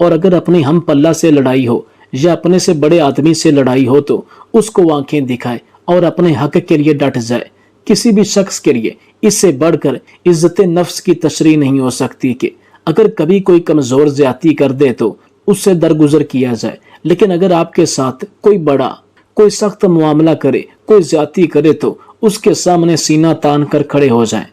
اور اگر اپنے ہم پلہ سے لڑائی ہو یا اپنے سے بڑے آدمی سے لڑائی ہو تو اس کو آنکھیں دکھائے اور اپنے حق کے لیے ڈٹ جائے۔ کسی بھی شخص کے لیے اس سے بڑھ کر عزت نفس کی تشریح نہیں ہو سکتی کہ اگر کبھی کوئی کمزور زیادتی کر دے تو اس سے درگزر کیا جائے، لیکن اگر آپ کے ساتھ کوئی بڑا کوئی سخت معاملہ کرے، کوئی زیادتی کرے تو اس کے سامنے سینہ تان کر کھڑے ہو جائیں۔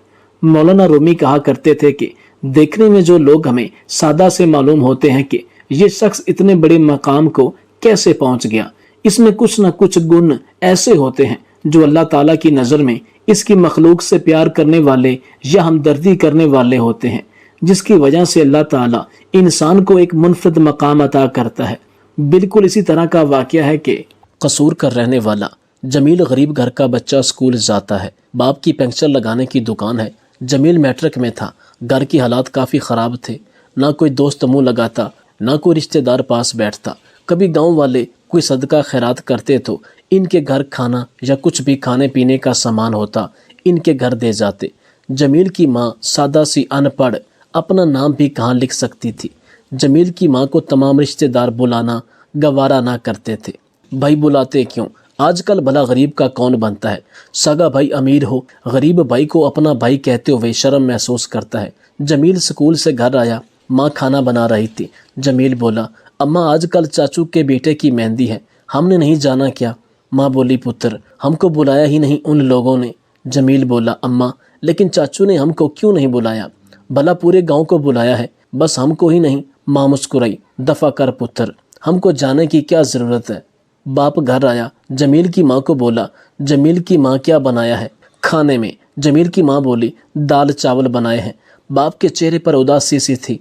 مولانا رومی کہا کرتے تھے کہ دیکھنے میں جو لوگ ہمیں سادہ سے معلوم ہوتے ہیں کہ یہ شخص اتنے بڑے مقام کو کیسے پہنچ گیا، اس میں کچھ نہ کچھ گن ایسے ہوتے ہیں جو اللہ تعالیٰ کی نظر میں اس کی مخلوق سے پیار کرنے والے یا ہمدردی کرنے والے ہوتے ہیں، جس کی وجہ سے اللہ تعالیٰ انسان کو ایک منفرد مقام عطا کرتا ہے۔ بالکل اسی طرح کا واقعہ ہے کہ قصور کا رہنے والا جمیل غریب گھر کا بچہ اسکول جاتا ہے۔ باپ کی پنکچر لگانے کی دکان ہے۔ جمیل میٹرک میں تھا، گھر کی حالات کافی خراب تھے، نہ کوئی دوست منہ لگاتا، نہ کوئی رشتہ دار پاس بیٹھتا۔ کبھی گاؤں والے کوئی صدقہ خیرات کرتے تو ان کے گھر کھانا یا کچھ بھی کھانے پینے کا سامان ہوتا ان کے گھر دے جاتے۔ جمیل کی ماں سادہ سی ان پڑھ، اپنا نام بھی کہاں لکھ سکتی تھی۔ جمیل کی ماں کو تمام رشتہ دار بلانا گوارا نہ کرتے تھے۔ بھائی بلاتے کیوں؟ آج کل بھلا غریب کا کون بنتا ہے؟ سگا بھائی امیر ہو، غریب بھائی کو اپنا بھائی کہتے ہوئے شرم محسوس کرتا ہے۔ جمیل سکول سے گھر آیا، ماں کھانا بنا رہی تھی۔ جمیل بولا، اماں آج کل چاچو کے بیٹے کی مہندی ہے، ہم نے نہیں جانا کیا؟ ماں بولی، پتر ہم کو بلایا ہی نہیں ان لوگوں نے۔ جمیل بولا، اماں لیکن چاچو نے ہم کو کیوں نہیں بلایا؟ بھلا پورے گاؤں کو بلایا ہے، بس ہم کو ہی نہیں۔ ماں مسکرائی، دفع کر پتر، ہم کو جانے کی کیا ضرورت ہے؟ باپ گھر آیا، جمیل کی ماں کو بولا، جمیل کی ماں کیا بنایا ہے کھانے میں؟ جمیل کی ماں بولی، دال چاول بنائے ہیں۔ باپ کے چہرے پر اداسی سی تھی۔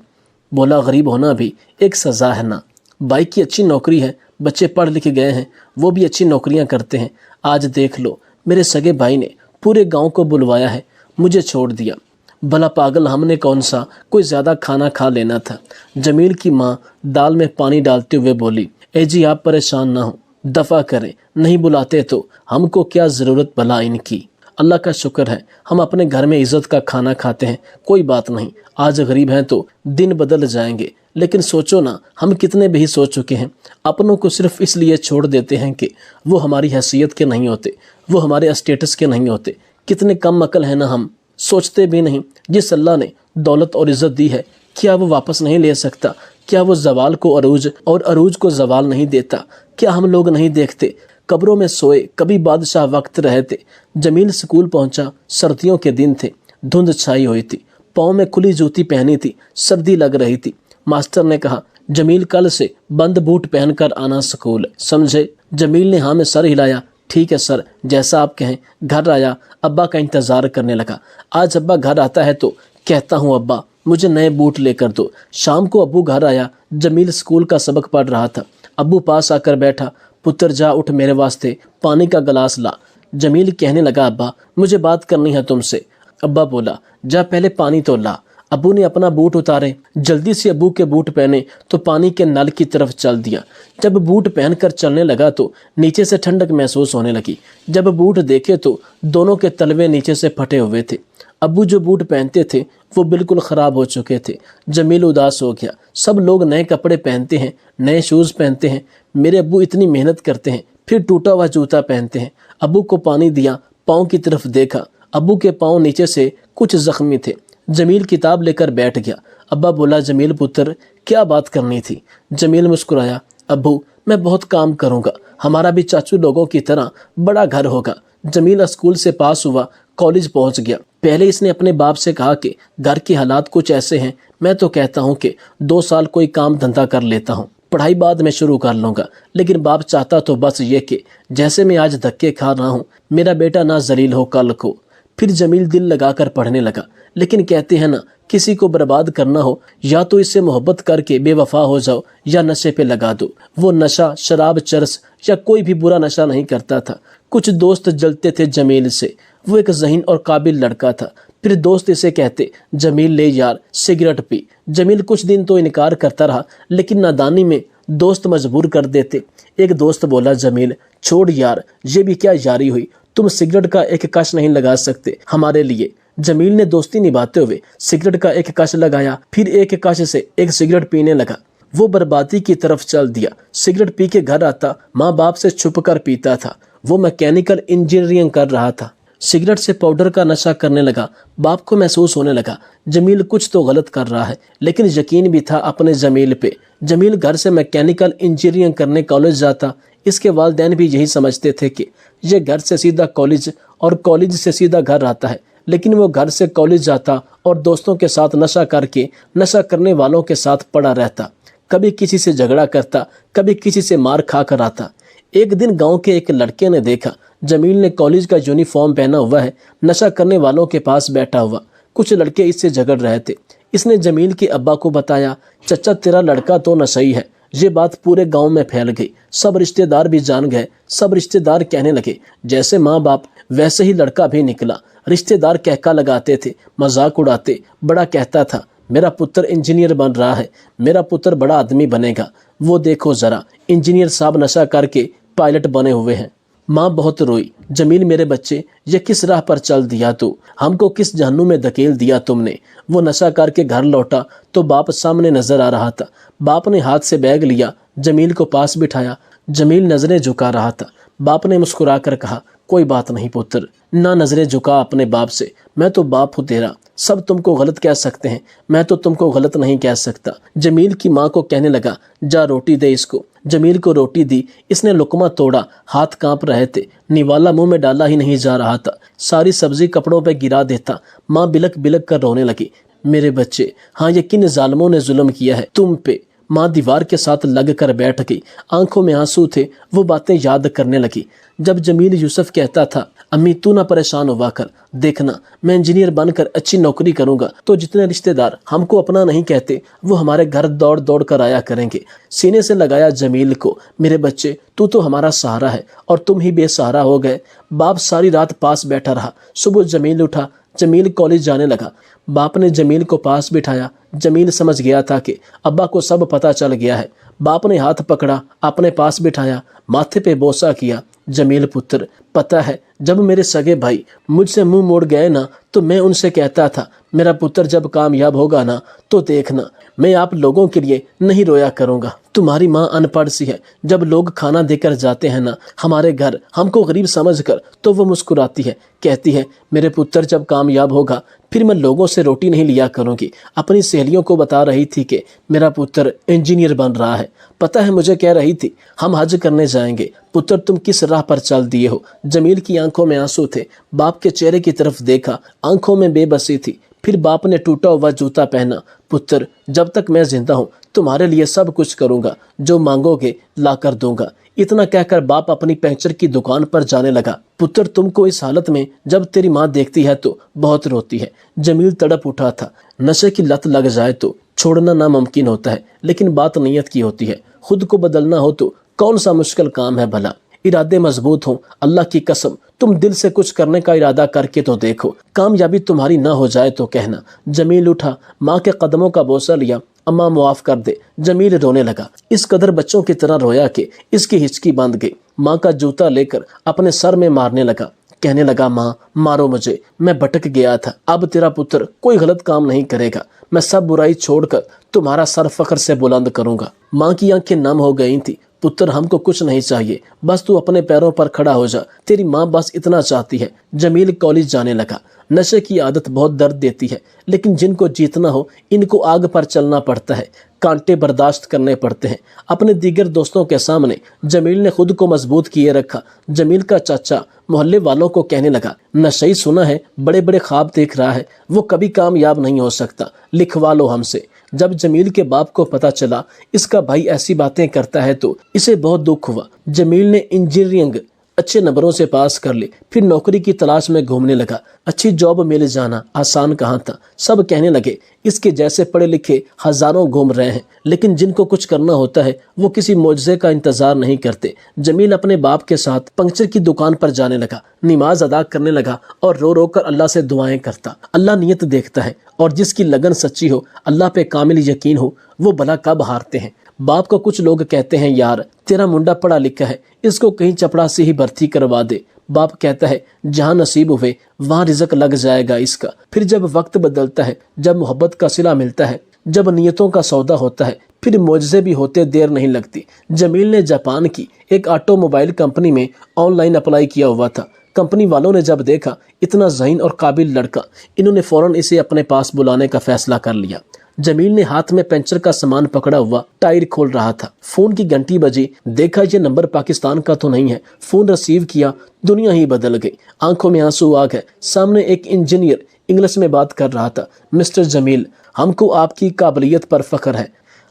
بولا، غریب ہونا بھی ایک سزا ہے نا؟ بھائی کی اچھی نوکری ہے، بچے پڑھ لکھ گئے ہیں، وہ بھی اچھی نوکریاں کرتے ہیں۔ آج دیکھ لو، میرے سگے بھائی نے پورے گاؤں کو بلوایا ہے، مجھے چھوڑ دیا۔ بھلا پاگل، ہم نے کون سا کوئی زیادہ کھانا کھا لینا تھا؟ جمیل کی ماں دال میں پانی ڈالتے ہوئے بولی، اے جی آپ پریشان نہ ہوں، دفع کریں، نہیں بلاتے تو ہم کو کیا ضرورت بھلا ان کی؟ اللہ کا شکر ہے ہم اپنے گھر میں عزت کا کھانا کھاتے ہیں، کوئی بات نہیں، آج غریب ہیں تو دن بدل جائیں گے۔ لیکن سوچو نا، ہم کتنے بھی سوچ چکے ہیں، اپنوں کو صرف اس لیے چھوڑ دیتے ہیں کہ وہ ہماری حیثیت کے نہیں ہوتے، وہ ہمارے اسٹیٹس کے نہیں ہوتے۔ کتنے کم عقل ہیں نا ہم، سوچتے بھی نہیں جس اللہ نے دولت اور عزت دی ہے کیا وہ واپس نہیں لے سکتا؟ کیا وہ زوال کو عروج اور عروج کو زوال نہیں دیتا؟ کیا ہم لوگ نہیں دیکھتے؟ قبروں میں سوئے کبھی بادشاہ وقت رہے تھے۔ جمیل سکول پہنچا، سردیوں کے دن تھے، دھند چھائی ہوئی تھی، پاؤں میں کھلی جوتی پہنی تھی، سردی لگ رہی تھی۔ ماسٹر نے کہا، جمیل کل سے بند بوٹ پہن کر آنا سکول، سمجھے؟ جمیل نے ہاں میں سر ہلایا، ٹھیک ہے سر، جیسا آپ کہیں۔ گھر آیا، ابا کا انتظار کرنے لگا۔ آج ابا گھر آتا ہے تو کہتا ہوں، ابا مجھے نئے بوٹ لے کر دو۔ شام کو ابو گھر آیا، جمیل سکول کا سبق پڑھ رہا تھا۔ ابو پاس آ کر بیٹھا، پتر جا اٹھ میرے واسطے پانی کا گلاس لا۔ جمیل کہنے لگا، ابا مجھے بات کرنی ہے تم سے۔ ابا بولا، جا پہلے پانی تو لا۔ ابو نے اپنا بوٹ اتارے، جلدی سے ابو کے بوٹ پہنے تو پانی کے نل کی طرف چل دیا۔ جب بوٹ پہن کر چلنے لگا تو نیچے سے ٹھنڈک محسوس ہونے لگی۔ جب بوٹ دیکھے تو دونوں کے تلوے نیچے سے پھٹے ہوئے تھے۔ ابو جو بوٹ پہنتے تھے وہ بالکل خراب ہو چکے تھے۔ جمیل اداس ہو گیا۔ سب لوگ نئے کپڑے پہنتے ہیں، نئے شوز پہنتے ہیں، میرے ابو اتنی محنت کرتے ہیں پھر ٹوٹا ہوا جوتا پہنتے ہیں۔ ابو کو پانی دیا، پاؤں کی طرف دیکھا، ابو کے پاؤں نیچے سے کچھ زخمی تھے۔ جمیل کتاب لے کر بیٹھ گیا۔ ابا بولا، جمیل پتر کیا بات کرنی تھی؟ جمیل مسکرایا، ابو میں بہت کام کروں گا، ہمارا بھی چاچو لوگوں کی طرح بڑا گھر ہوگا۔ جمیل اسکول سے پاس ہوا، کالج پہنچ گیا۔ پہلے اس نے اپنے باپ سے کہا کہ گھر کے حالات کچھ ایسے ہیں، میں تو کہتا ہوں کہ 2 سال کوئی کام دھندا کر لیتا ہوں، پڑھائی بعد میں شروع کر لوں گا۔ لیکن باپ چاہتا تو بس یہ کہ جیسے میں آج دھکے کھا رہا ہوں، میرا بیٹا نہ ذلیل ہو کل کو۔ پھر جمیل دل لگا کر پڑھنے لگا۔ لیکن کہتے ہیں نا، کسی کو برباد کرنا ہو یا تو اس سے محبت کر کے بے وفا ہو جاؤ یا نشے پہ لگا دو۔ وہ نشہ، شراب، چرس یا کوئی بھی برا نشہ نہیں کرتا تھا۔ کچھ دوست جلتے تھے جمیل سے، وہ ایک ذہین اور قابل لڑکا تھا۔ پھر دوست اسے کہتے، جمیل لے یار سگریٹ پی۔ جمیل کچھ دن تو انکار کرتا رہا، لیکن نادانی میں دوست مجبور کر دیتے۔ ایک دوست بولا، جمیل چھوڑ یار، یہ بھی کیا یاری ہوئی، تم سگریٹ کا ایک کش نہیں لگا سکتے ہمارے لیے۔ جمیل نے دوستی نبھاتے ہوئے سگریٹ کا ایک کش لگایا، پھر ایک کش سے ایک سگریٹ پینے لگا۔ وہ بربادی کی طرف چل دیا۔ سگریٹ پی کے گھر آتا، ماں باپ سے چھپ کر پیتا تھا۔ وہ میکینیکل انجینئرنگ کر رہا تھا۔ سگریٹ سے پاؤڈر کا نشہ کرنے لگا۔ باپ کو محسوس ہونے لگا جمیل کچھ تو غلط کر رہا ہے، لیکن یقین بھی تھا اپنے جمیل پہ۔ جمیل گھر سے میکینیکل انجینئرنگ کرنے کالج جاتا۔ اس کے والدین بھی یہی سمجھتے تھے کہ یہ گھر سے سیدھا کالج اور کالج سے سیدھا گھر آتا ہے، لیکن وہ گھر سے کالج جاتا اور دوستوں کے ساتھ نشہ کر کے نشہ کرنے والوں کے ساتھ پڑا رہتا۔ کبھی کسی سے جھگڑا کرتا، کبھی کسی سے مار کھا کر آتا۔ ایک دن گاؤں کے ایک لڑکے نے دیکھا جمیل نے کالج کا یونیفارم پہنا ہوا ہے، نشہ کرنے والوں کے پاس بیٹھا ہوا۔ کچھ لڑکے اس سے جھگڑ رہے تھے۔ اس نے جمیل کے ابا کو بتایا، چچا تیرا لڑکا تو نشئی ہے۔ یہ بات پورے گاؤں میں پھیل گئی، سب رشتہ دار بھی جان گئے۔ سب رشتہ دار کہنے لگے جیسے ماں باپ ویسے ہی لڑکا بھی نکلا۔ رشتہ دار کہکا لگاتے تھے، مذاق اڑاتے۔ بڑا کہتا تھا میرا پتر انجینئر بن رہا ہے، میرا پتر بڑا آدمی بنے گا۔ وہ دیکھو ذرا انجینئر صاحب نشہ کر کے پائلٹ بنے ہوئے ہیں۔ ماں بہت روئی، جمیل میرے بچے یہ کس راہ پر چل دیا تو، ہم کو کس جہنم میں دھکیل دیا تم نے۔ وہ نشہ کر کے گھر لوٹا تو باپ سامنے نظر آ رہا تھا۔ باپ نے ہاتھ سے بیگ لیا، جمیل کو پاس بٹھایا۔ جمیل نظریں جھکا رہا تھا۔ باپ نے مسکرا کر کہا کوئی بات نہیں پتر، نہ نظریں جھکا اپنے باپ سے، میں تو باپ ہوں تیرا، سب تم کو غلط کہہ سکتے ہیں، میں تو تم کو غلط نہیں کہہ سکتا۔ جمیل کی ماں کو کہنے لگا جا روٹی دے اس کو۔ جمیل کو روٹی دی، اس نے لقمہ توڑا، ہاتھ کانپ رہے تھے، نوالا منہ میں ڈالا ہی نہیں جا رہا تھا، ساری سبزی کپڑوں پہ گرا دیتا۔ ماں بلک بلک کر رونے لگی، میرے بچے، ہاں یہ کن ظالموں نے ظلم کیا ہے تم پہ۔ ماں دیوار کے ساتھ لگ کر بیٹھ گئی، آنکھوں میں آنسو تھے۔ وہ باتیں یاد کرنے لگی جب جمیل یوسف کہتا تھا امی تو نہ پریشان ہوا کر، دیکھنا میں انجینئر بن کر اچھی نوکری کروں گا تو جتنے رشتہ دار ہم کو اپنا نہیں کہتے وہ ہمارے گھر دوڑ دوڑ کر آیا کریں گے۔ سینے سے لگایا جمیل کو، میرے بچے تو ہمارا سہارا ہے اور تم ہی بے سہارا ہو گئے۔ باپ ساری رات پاس بیٹھا رہا۔ صبح جمیل اٹھا، جمیل کالج جانے لگا۔ باپ نے جمیل کو پاس بٹھایا۔ جمیل سمجھ گیا تھا کہ ابا کو سب پتہ چل گیا ہے۔ باپ نے ہاتھ پکڑا، اپنے پاس بٹھایا، ماتھے پہ بوسہ کیا۔ جمیل پتر، پتہ ہے جب میرے سگے بھائی مجھ سے منہ موڑ گئے نا تو میں ان سے کہتا تھا میرا پتر جب کامیاب ہوگا نا تو دیکھنا میں آپ لوگوں کے لیے نہیں رویا کروں گا۔ تمہاری ماں ان پڑھ سی ہے، جب لوگ کھانا دے کر جاتے ہیں نا ہمارے گھر ہم کو غریب سمجھ کر تو وہ مسکراتی ہے، کہتی ہے میرے پتر جب کامیاب ہوگا پھر میں لوگوں سے روٹی نہیں لیا کروں گی۔ اپنی سہیلیوں کو بتا رہی تھی کہ میرا پتر انجینئر بن رہا ہے۔ پتہ ہے مجھے کہہ رہی تھی ہم حج کرنے جائیں گے، پتر تم کس راہ پر چل دیے ہو۔ جمیل کی آنکھوں میں آنسو تھے، باپ کے چہرے کی طرف دیکھا، آنکھوں میں بے بسی تھی۔ پھر باپ نے ٹوٹا ہوا جوتا پہنا، پتر جب تک میں زندہ ہوں تمہارے لیے سب کچھ کروں گا، جو مانگو گے لا کر دوں گا۔ اتنا کہہ کر باپ اپنی پنچر کی دکان پر جانے لگا۔ پتر تم کو اس حالت میں جب تیری ماں دیکھتی ہے تو بہت روتی ہے۔ جمیل تڑپ اٹھا تھا، نشے کی لت لگ جائے تو چھوڑنا ناممکن ہوتا ہے، لیکن بات نیت کی ہوتی ہے۔ خود کو بدلنا ہو تو کون سا مشکل کام ہے بھلا۔ ارادے مضبوط ہوں، اللہ کی قسم تم دل سے کچھ کرنے کا ارادہ کر کے تو دیکھو، کامیابی تمہاری نہ ہو جائے تو کہنا۔ جمیل اٹھا، ماں کے قدموں کا بوسہ لیا، اماں معاف کر دے۔ جمیل رونے لگا، اس قدر بچوں کی طرح رویا کہ اس کی ہچکی باندھ گئی۔ ماں کا جوتا لے کر اپنے سر میں مارنے لگا، کہنے لگا ماں مارو مجھے، میں بھٹک گیا تھا، اب تیرا پتر کوئی غلط کام نہیں کرے گا، میں سب برائی چھوڑ کر تمہارا سر فخر سے بلند کروں گا۔ ماں کی آنکھیں نم ہو گئی تھی، پتر ہم کو کچھ نہیں چاہیے، بس تو اپنے پیروں پر کھڑا ہو جا، تیری ماں بس اتنا چاہتی ہے۔ جمیل کالج جانے لگا۔ نشے کی عادت بہت درد دیتی ہے، لیکن جن کو جیتنا ہو ان کو آگ پر چلنا پڑتا ہے، کانٹے برداشت کرنے پڑتے ہیں۔ اپنے دیگر دوستوں کے سامنے جمیل نے خود کو مضبوط کیے رکھا۔ جمیل کا چاچا محلے والوں کو کہنے لگا، نشئی سنا ہے بڑے بڑے خواب دیکھ رہا ہے، وہ کبھی کامیاب نہیں ہو سکتا، لکھوا لو ہم سے۔ جب جمیل کے باپ کو پتہ چلا اس کا بھائی ایسی باتیں کرتا ہے تو اسے بہت دکھ ہوا۔ جمیل نے انجینئرنگ اچھے نمبروں سے پاس کر لی، پھر نوکری کی تلاش میں گھومنے لگا۔ اچھی جاب مل جانا آسان کہاں تھا، سب کہنے لگے اس کے جیسے پڑھے لکھے ہزاروں گھوم رہے ہیں، لیکن جن کو کچھ کرنا ہوتا ہے وہ کسی معجزے کا انتظار نہیں کرتے۔ جمیل اپنے باپ کے ساتھ پنکچر کی دکان پر جانے لگا، نماز ادا کرنے لگا اور رو رو کر اللہ سے دعائیں کرتا۔ اللہ نیت دیکھتا ہے اور جس کی لگن سچی ہو، اللہ پہ کامل یقین ہو، وہ بھلا کب ہارتے ہیں۔ باپ کو کچھ لوگ کہتے ہیں یار تیرا منڈا پڑھا لکھا ہے، اس کو کہیں چپڑا سے ہی بھرتی کروا دے۔ باپ کہتا ہے جہاں نصیب ہوئے وہاں رزق لگ جائے گا اس کا۔ پھر جب وقت بدلتا ہے، جب محبت کا صلہ ملتا ہے، جب نیتوں کا سودا ہوتا ہے پھر معجزے بھی ہوتے دیر نہیں لگتی۔ جمیل نے جاپان کی ایک آٹو موبائل کمپنی میں آن لائن اپلائی کیا ہوا تھا۔ کمپنی والوں نے جب دیکھا اتنا ذہین اور قابل لڑکا، انہوں نے فوراً اسے اپنے پاس بلانے کا فیصلہ کر لیا۔ جمیل نے ہاتھ میں پنچر کا سامان پکڑا ہوا ٹائر کھول رہا تھا۔ فون کی گھنٹی بجی، دیکھا یہ نمبر پاکستان کا تو نہیں ہے۔ فون ریسیو کیا، دنیا ہی بدل گئی۔ آنکھوں میں آنسو آ گئے۔ سامنے ایک انجینئر انگلش میں بات کر رہا تھا۔ مسٹر جمیل، ہم کو آپ کی قابلیت پر فخر ہے۔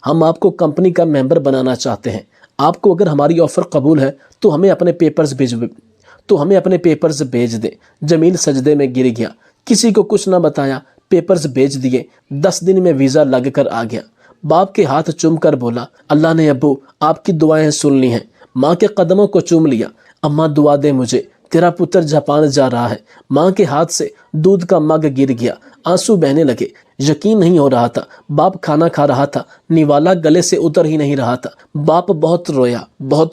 ہم آپ کو کمپنی کا ممبر بنانا چاہتے ہیں۔ آپ کو اگر ہماری آفر قبول ہے تو ہمیں اپنے پیپرز بھیج دیں۔ جمیل سجدے میں گر گیا، کسی کو کچھ نہ بتایا، پیپرز بھیج دیے۔ 10 دن میں ویزا لگ کر آ گیا۔ باپ کے ہاتھ چوم کر بولا، اللہ نے ابو آپ کی دعائیں سن لی ہیں۔ ماں کے قدموں کو چوم لیا، اماں دعا دے مجھے، تیرا پتر جاپان جا رہا ہے۔ ماں کے ہاتھ سے دودھ کا مگ گر گیا، آنسو بہنے لگے۔ یقین نہیں ہو رہا تھا، باپ کھانا کھا رہا تھا، نوالا گلے سے اتر ہی نہیں رہا تھا۔ باپ بہت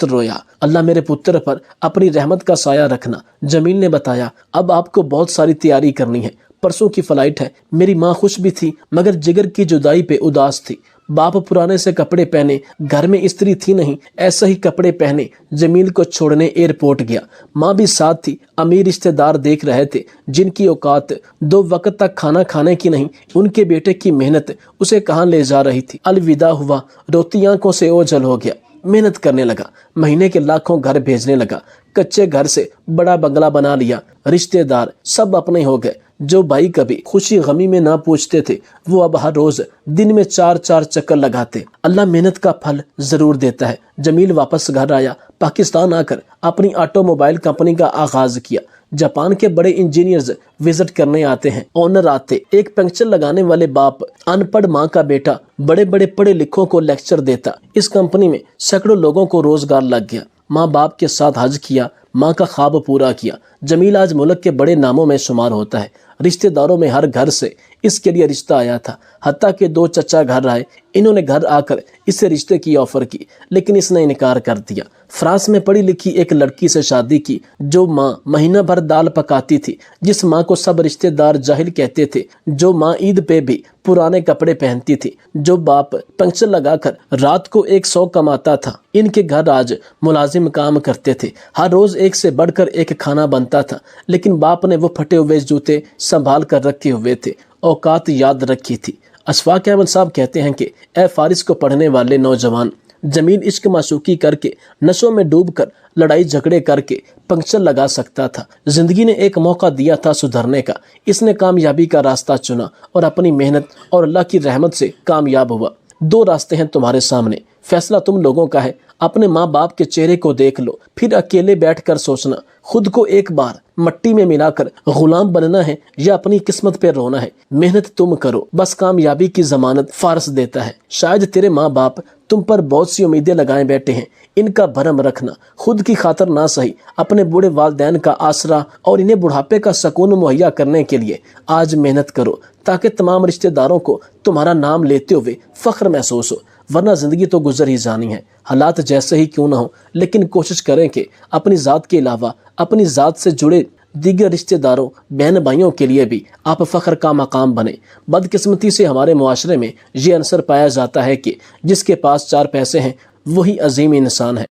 رویا۔ اللہ میرے پتر پر اپنی رحمت کا سایہ رکھنا۔ جمیل نے بتایا، اب آپ کو بہت ساری تیاری کرنی ہے، پرسوں کی فلائٹ ہے۔ میری ماں خوش بھی تھی مگر جگر کی جدائی پہ اداس تھی۔ باپ پرانے سے کپڑے پہنے، گھر میں استری تھی نہیں، ایسے ہی کپڑے پہنے جمیل کو چھوڑنے ایئرپورٹ گیا۔ ماں بھی ساتھ تھی۔ امیر رشتہ دار دیکھ رہے تھے جن کی اوقات 2 وقت تک کھانا کھانے کی نہیں۔ ان کے بیٹے کی محنت اسے کہاں لے جا رہی تھی۔ الوداع ہوا، روتی آنکھوں سے اوجھل ہو گیا۔ محنت کرنے لگا، مہینے کے لاکھوں گھر بھیجنے لگا۔ کچے گھر سے بڑا بنگلہ بنا لیا۔ رشتہ دار سب اپنے ہو گئے۔ جو بھائی کبھی خوشی غمی میں نہ پوچھتے تھے وہ اب ہر روز دن میں 4 چکر لگاتے۔ اللہ محنت کا پھل ضرور دیتا ہے۔ جمیل واپس گھر آیا۔ پاکستان آ کر اپنی آٹو موبائل کمپنی کا آغاز کیا۔ جاپان کے بڑے انجینئرز وزٹ کرنے آتے ہیں، اونر آتے، ایک پنکچر لگانے والے باپ، ان پڑھ ماں کا بیٹا بڑے بڑے پڑھے لکھوں کو لیکچر دیتا۔ اس کمپنی میں سینکڑوں لوگوں کو روزگار لگ گیا۔ ماں باپ کے ساتھ حج کیا، ماں کا خواب پورا کیا۔ جمیل آج ملک کے بڑے ناموں میں شمار ہوتا ہے۔ رشتہ داروں میں ہر گھر سے اس کے لیے رشتہ آیا تھا، حتیٰ کہ 2 چچا گھر آئے۔ انہوں نے گھر آ کر اسے رشتے کی آفر کی لیکن اس نے انکار کر دیا۔ فرانس میں پڑھی لکھی ایک لڑکی سے شادی کی جو ماں مہینہ بھر دال پکاتی تھی، جس ماں کو سب رشتہ دار جاہل کہتے تھے، جو ماں عید پہ بھی پرانے کپڑے پہنتی تھی، جو باپ پنکچر لگا کر رات کو 100 کماتا تھا۔ ان کے گھر آج ملازم کام کرتے تھے، ہر روز ایک سے بڑھ کر ایک کھانا بنتا تھا، لیکن باپ نے وہ پھٹے ہوئے جوتے سنبھال کر رکھے ہوئے تھے، اوقات یاد رکھی تھی۔ اشفاق احمد صاحب کہتے ہیں کہ اے فارس کو پڑھنے والے نوجوان، جمیل عشق معشوقی کر کے، نشوں میں ڈوب کر، لڑائی جھگڑے کر کے پنکچر لگا سکتا تھا۔ زندگی نے ایک موقع دیا تھا سدھرنے کا، اس نے کامیابی کا راستہ چنا اور اپنی محنت اور اللہ کی رحمت سے کامیاب ہوا۔ 2 راستے ہیں تمہارے سامنے، فیصلہ تم لوگوں کا ہے۔ اپنے ماں باپ کے چہرے کو دیکھ لو، پھر اکیلے بیٹھ کر سوچنا، خود کو ایک بار مٹی میں ملا کر غلام بننا ہے یا اپنی قسمت پہ رونا ہے۔ محنت تم کرو، بس کامیابی کی ضمانت فارس دیتا ہے۔ شاید تیرے ماں باپ تم پر بہت سی امیدیں لگائے بیٹھے ہیں، ان کا بھرم رکھنا، خود کی خاطر نہ سہی اپنے بوڑھے والدین کا آسرا اور انہیں بڑھاپے کا سکون مہیا کرنے کے لیے آج محنت کرو، تاکہ تمام رشتہ داروں کو تمہارا نام لیتے ہوئے فخر محسوس ہو، ورنہ زندگی تو گزر ہی جانی ہے۔ حالات جیسے ہی کیوں نہ ہو، لیکن کوشش کریں کہ اپنی ذات کے علاوہ اپنی ذات سے جڑے دیگر رشتہ داروں، بہن بھائیوں کے لیے بھی آپ فخر کا مقام بنیں۔ بدقسمتی سے ہمارے معاشرے میں یہ عنصر پایا جاتا ہے کہ جس کے پاس 4 پیسے ہیں وہی عظیم انسان ہے۔